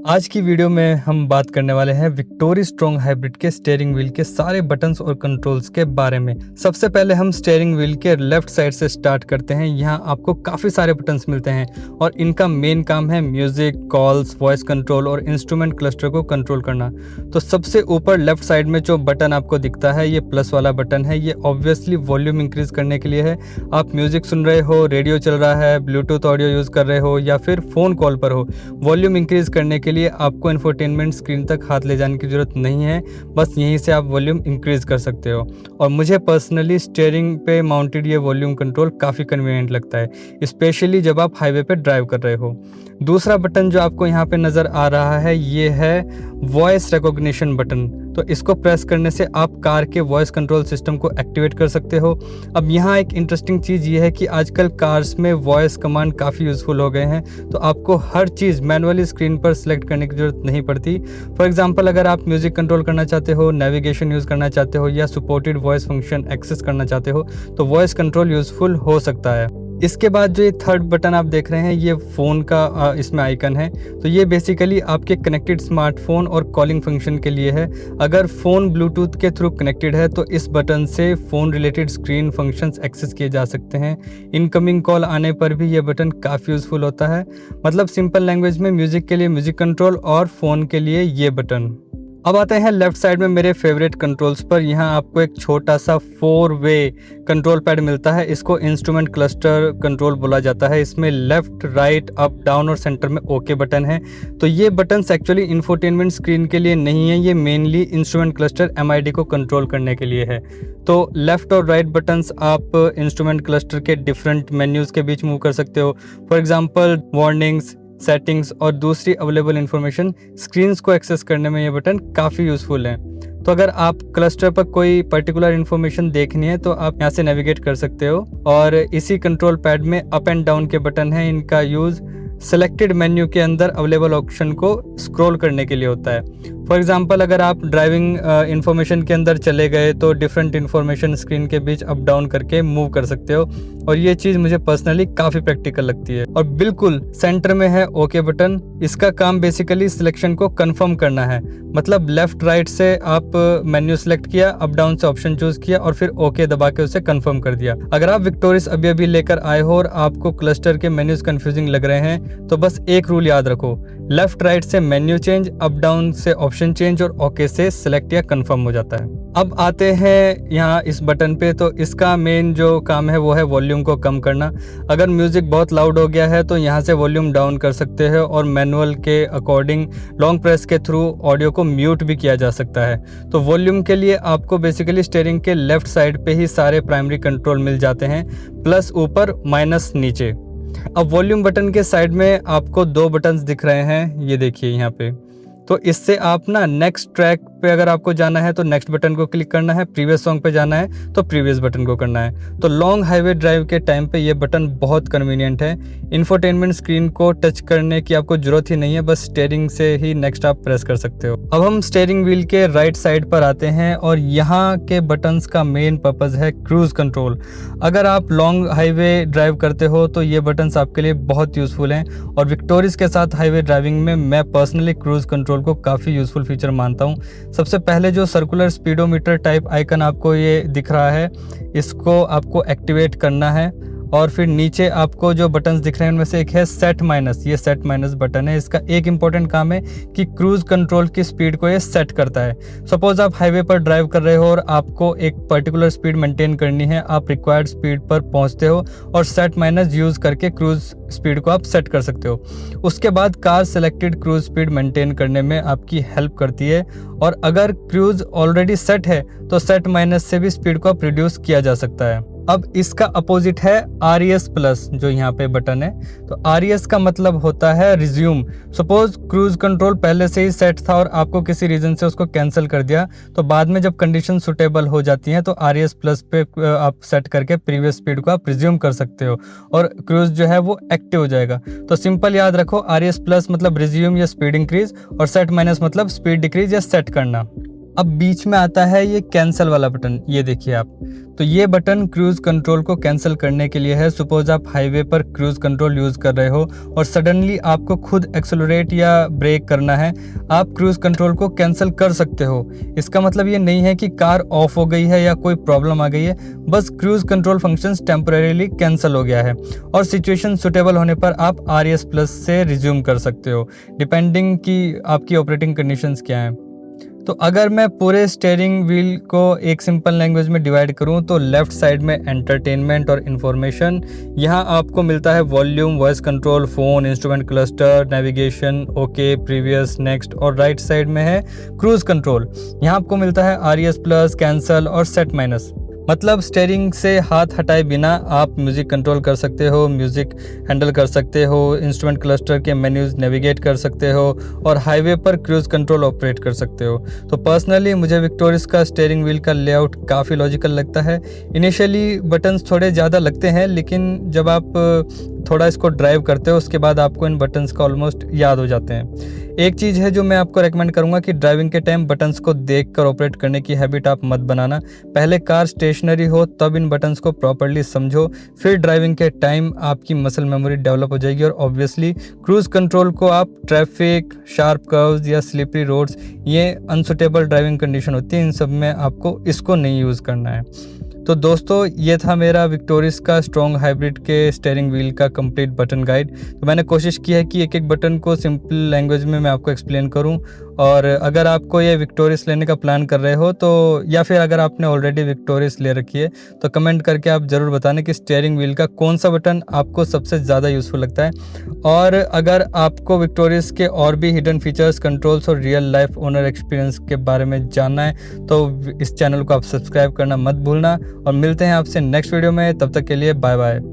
आज की वीडियो में हम बात करने वाले हैं विक्टोरी स्ट्रॉन्ग हाइब्रिड के स्टीयरिंग व्हील के सारे बटन्स और कंट्रोल्स के बारे में। सबसे पहले हम स्टीयरिंग व्हील के लेफ्ट साइड से स्टार्ट करते हैं। यहाँ आपको काफ़ी सारे बटन्स मिलते हैं और इनका मेन काम है म्यूजिक, कॉल्स, वॉइस कंट्रोल और इंस्ट्रूमेंट क्लस्टर को कंट्रोल करना। तो सबसे ऊपर लेफ्ट साइड में जो बटन आपको दिखता है ये प्लस वाला बटन है। ये ऑब्वियसली वॉल्यूम इंक्रीज करने के लिए है। आप म्यूजिक सुन रहे हो, रेडियो चल रहा है, ब्लूटूथ ऑडियो यूज़ कर रहे हो या फिर फ़ोन कॉल पर हो, वॉल्यूम इंक्रीज करने के लिए आपको इंफोटेनमेंट स्क्रीन तक हाथ ले जाने की ज़रूरत नहीं है। बस यहीं से आप वॉल्यूम इंक्रीज कर सकते हो। और मुझे पर्सनली स्टीयरिंग पे माउंटेड ये वॉल्यूम कंट्रोल काफ़ी कन्वीनियंट लगता है, स्पेशली जब आप हाईवे पे ड्राइव कर रहे हो। दूसरा बटन जो आपको यहाँ पे नज़र आ रहा है ये है वॉइस रिकॉग्निशन बटन। तो इसको प्रेस करने से आप कार के वॉइस कंट्रोल सिस्टम को एक्टिवेट कर सकते हो। अब यहाँ एक इंटरेस्टिंग चीज़ ये है कि आजकल कार्स में वॉइस कमांड काफ़ी यूज़फुल हो गए हैं। तो आपको हर चीज़ मैनुअली स्क्रीन पर सिलेक्ट करने की ज़रूरत नहीं पड़ती। फॉर एग्जांपल, अगर आप म्यूज़िक कंट्रोल करना चाहते हो, नेविगेशन यूज़ करना चाहते हो या सपोर्टेड वॉइस फंक्शन एक्सेस करना चाहते हो तो वॉइस कंट्रोल यूज़फुल हो सकता है। इसके बाद जो ये थर्ड बटन आप देख रहे हैं ये फ़ोन का इसमें आइकन है। तो ये बेसिकली आपके कनेक्टेड स्मार्टफोन और कॉलिंग फंक्शन के लिए है। अगर फ़ोन ब्लूटूथ के थ्रू कनेक्टेड है तो इस बटन से phone related screen functions access किए जा सकते हैं। इनकमिंग कॉल आने पर भी ये बटन काफ़ी यूज़फुल होता है। मतलब सिंपल लैंग्वेज में म्यूज़िक के लिए म्यूज़िक कंट्रोल और फ़ोन के लिए ये बटन। अब आते हैं लेफ्ट साइड में मेरे फेवरेट कंट्रोल्स पर। यहाँ आपको एक छोटा सा 4 वे कंट्रोल पैड मिलता है। इसको इंस्ट्रूमेंट क्लस्टर कंट्रोल बोला जाता है। इसमें लेफ्ट, राइट, अप, डाउन और सेंटर में ओके बटन है। तो ये बटन्स एक्चुअली इंफोटेनमेंट स्क्रीन के लिए नहीं है, ये मेनली इंस्ट्रूमेंट क्लस्टर MID को कंट्रोल करने के लिए है। तो लेफ्ट और राइट बटन्स आप इंस्ट्रूमेंट क्लस्टर के डिफरेंट मेन्यूज़ के बीच मूव कर सकते हो। फॉर एग्जाम्पल वार्निंग्स, सेटिंग्स और दूसरी अवेलेबल इंफॉर्मेशन स्क्रीन्स को एक्सेस करने में ये बटन काफ़ी यूज़फुल है। तो अगर आप क्लस्टर पर कोई पर्टिकुलर इन्फॉर्मेशन देखनी है तो आप यहाँ से नेविगेट कर सकते हो। और इसी कंट्रोल पैड में अप एंड डाउन के बटन है। इनका यूज़ सेलेक्टेड मेन्यू के अंदर अवेलेबल ऑप्शन को स्क्रॉल करने के लिए होता है। फॉर एग्जांपल, अगर आप ड्राइविंग इन्फॉर्मेशन के अंदर चले गए तो डिफरेंट इन्फॉर्मेशन स्क्रीन के बीच अप डाउन करके मूव कर सकते हो। और ये चीज़ मुझे पर्सनली काफ़ी प्रैक्टिकल लगती है। और बिल्कुल सेंटर में है ओके बटन। इसका काम बेसिकली सिलेक्शन को कंफर्म करना है। मतलब लेफ्ट राइट से आप मेन्यू सेलेक्ट किया, अप डाउन से ऑप्शन चूज किया और फिर ओके दबा के उसे कंफर्म कर दिया। अगर आप विक्टोरियस अभी लेकर आए हो और आपको क्लस्टर के मेन्यूज कंफ्यूजिंग लग रहे हैं तो बस एक रूल याद रखो, लेफ्ट राइट से मेन्यू चेंज, अप डाउन से ऑप्शन चेंज और ओके से सिलेक्ट या कंफर्म हो जाता है। अब आते हैं यहाँ इस बटन पे। तो इसका मेन जो काम है वो है वॉल्यूम को कम करना। अगर म्यूजिक बहुत लाउड हो गया है तो यहाँ से वॉल्यूम डाउन कर सकते हो और मैनुअल के अकॉर्डिंग लॉन्ग प्रेस के थ्रू ऑडियो को म्यूट भी किया जा सकता है। तो वॉल्यूम के लिए आपको बेसिकली स्टीयरिंग के लेफ्ट साइड पे ही सारे प्राइमरी कंट्रोल मिल जाते हैं, प्लस ऊपर माइनस नीचे। अब वॉल्यूम बटन के साइड में आपको 2 बटन्स दिख रहे हैं, ये देखिए यहाँ पे। तो इससे आप ना नेक्स्ट ट्रैक पे अगर आपको जाना है तो नेक्स्ट बटन को क्लिक करना है, प्रीवियस सॉन्ग पे जाना है तो प्रीवियस बटन को करना है। तो लॉन्ग हाईवे ड्राइव के टाइम पे ये बटन बहुत कन्वीनियंट है। इंफोटेनमेंट स्क्रीन को टच करने की आपको जरूरत ही नहीं है, बस स्टीयरिंग से ही नेक्स्ट आप प्रेस कर सकते हो। अब हम स्टीयरिंग व्हील के राइट साइड पर आते हैं और यहाँ के बटन्स का मेन पर्पज़ है क्रूज कंट्रोल। अगर आप लॉन्ग हाईवे ड्राइव करते हो तो ये बटन्स आपके लिए बहुत यूज़फुल हैं। और विक्टोरियस के साथ हाईवे ड्राइविंग में मैं पर्सनली क्रूज कंट्रोल को काफ़ी यूज़फुल फीचर मानता हूँ। सबसे पहले जो सर्कुलर स्पीडोमीटर टाइप आइकन आपको ये दिख रहा है, इसको आपको एक्टिवेट करना है। और फिर नीचे आपको जो बटन्स दिख रहे हैं उनमें से एक है सेट माइनस। ये सेट माइनस बटन है। इसका एक इंपॉर्टेंट काम है कि क्रूज कंट्रोल की स्पीड को ये सेट करता है। सपोज आप हाईवे पर ड्राइव कर रहे हो और आपको एक पर्टिकुलर स्पीड मेंटेन करनी है, आप रिक्वायर्ड स्पीड पर पहुंचते हो और सेट माइनस यूज़ करके क्रूज स्पीड को आप सेट कर सकते हो। उसके बाद car selected cruise speed maintain करने में आपकी हेल्प करती है। और अगर क्रूज ऑलरेडी सेट है तो सेट माइनस से भी स्पीड को आप रिड्यूस किया जा सकता है। अब इसका अपोजिट है RES प्लस, जो यहाँ पे बटन है। तो RES का मतलब होता है रिज्यूम। सपोज क्रूज कंट्रोल पहले से ही सेट था और आपको किसी रीजन से उसको कैंसिल कर दिया तो बाद में जब कंडीशन सुटेबल हो जाती हैं तो RES प्लस पे आप सेट करके प्रीवियस स्पीड को आप रिज्यूम कर सकते हो और क्रूज जो है वो एक्टिव हो जाएगा। तो सिंपल याद रखो, RES प्लस मतलब रिज्यूम या स्पीड इंक्रीज और सेट माइनस मतलब स्पीड डिक्रीज या सेट करना। अब बीच में आता है ये कैंसिल वाला बटन, ये देखिए आप। तो ये बटन क्रूज कंट्रोल को कैंसिल करने के लिए है। सपोज आप हाईवे पर क्रूज कंट्रोल यूज़ कर रहे हो और सडनली आपको खुद एक्सेलरेट या ब्रेक करना है, आप क्रूज कंट्रोल को कैंसिल कर सकते हो। इसका मतलब ये नहीं है कि कार ऑफ हो गई है या कोई प्रॉब्लम आ गई है, बस cruise control functions temporarily cancel हो गया है और सिचुएशन सुटेबल होने पर आप RES+ से रिज्यूम कर सकते हो, डिपेंडिंग कि आपकी ऑपरेटिंग कंडीशंस क्या हैं। तो अगर मैं पूरे स्टीयरिंग व्हील को एक सिंपल लैंग्वेज में डिवाइड करूं तो लेफ्ट साइड में एंटरटेनमेंट और इन्फॉर्मेशन, यहाँ आपको मिलता है volume, voice control, phone, instrument cluster, navigation, okay, previous, next. और राइट साइड में है क्रूज कंट्रोल, यहाँ आपको मिलता है RES+, कैंसल और सेट माइनस। मतलब स्टीयरिंग से हाथ हटाए बिना आप म्यूज़िक कंट्रोल कर सकते हो, म्यूज़िक हैंडल कर सकते हो, इंस्ट्रूमेंट क्लस्टर के मेन्यूज़ नेविगेट कर सकते हो और हाईवे पर क्रूज कंट्रोल ऑपरेट कर सकते हो। तो पर्सनली मुझे विक्टोरिस का स्टीयरिंग व्हील का लेआउट काफ़ी लॉजिकल लगता है। इनिशियली बटन्स थोड़े ज़्यादा लगते हैं, लेकिन जब आप थोड़ा इसको ड्राइव करते हो उसके बाद आपको इन बटन्स का ऑलमोस्ट याद हो जाते हैं। एक चीज़ है जो मैं आपको रेकमेंड करूँगा कि ड्राइविंग के टाइम बटन्स को देखकर ऑपरेट करने की हैबिट आप मत बनाना। पहले कार स्टेशनरी हो तब इन बटन्स को प्रॉपर्ली समझो, फिर ड्राइविंग के टाइम आपकी मसल मेमोरी डेवलप हो जाएगी और ऑब्वियसली क्रूज कंट्रोल को आप ट्रैफिक, शार्प कर्व्स या स्लिपरी रोड्स, ये अनसुटेबल ड्राइविंग कंडीशन होती है, इन सब में आपको इसको नहीं यूज़ करना है। तो दोस्तों ये था मेरा विक्टोरिस का स्ट्रॉन्ग हाइब्रिड के स्टीयरिंग व्हील का कंप्लीट बटन गाइड। तो मैंने कोशिश की है कि एक एक बटन को सिंपल लैंग्वेज में मैं आपको एक्सप्लेन करूं। और अगर आपको ये विक्टोरिस लेने का प्लान कर रहे हो तो, या फिर अगर आपने ऑलरेडी विक्टोरिस ले रखी है, तो कमेंट करके आप ज़रूर बताना कि स्टीयरिंग व्हील का कौन सा बटन आपको सबसे ज़्यादा यूज़फुल लगता है। और अगर आपको विक्टोरिस के और भी हिडन फीचर्स, कंट्रोल्स और रियल लाइफ ओनर एक्सपीरियंस के बारे में जानना है तो इस चैनल को आप सब्सक्राइब करना मत भूलना। और मिलते हैं आपसे नेक्स्ट वीडियो में, तब तक के लिए बाय बाय।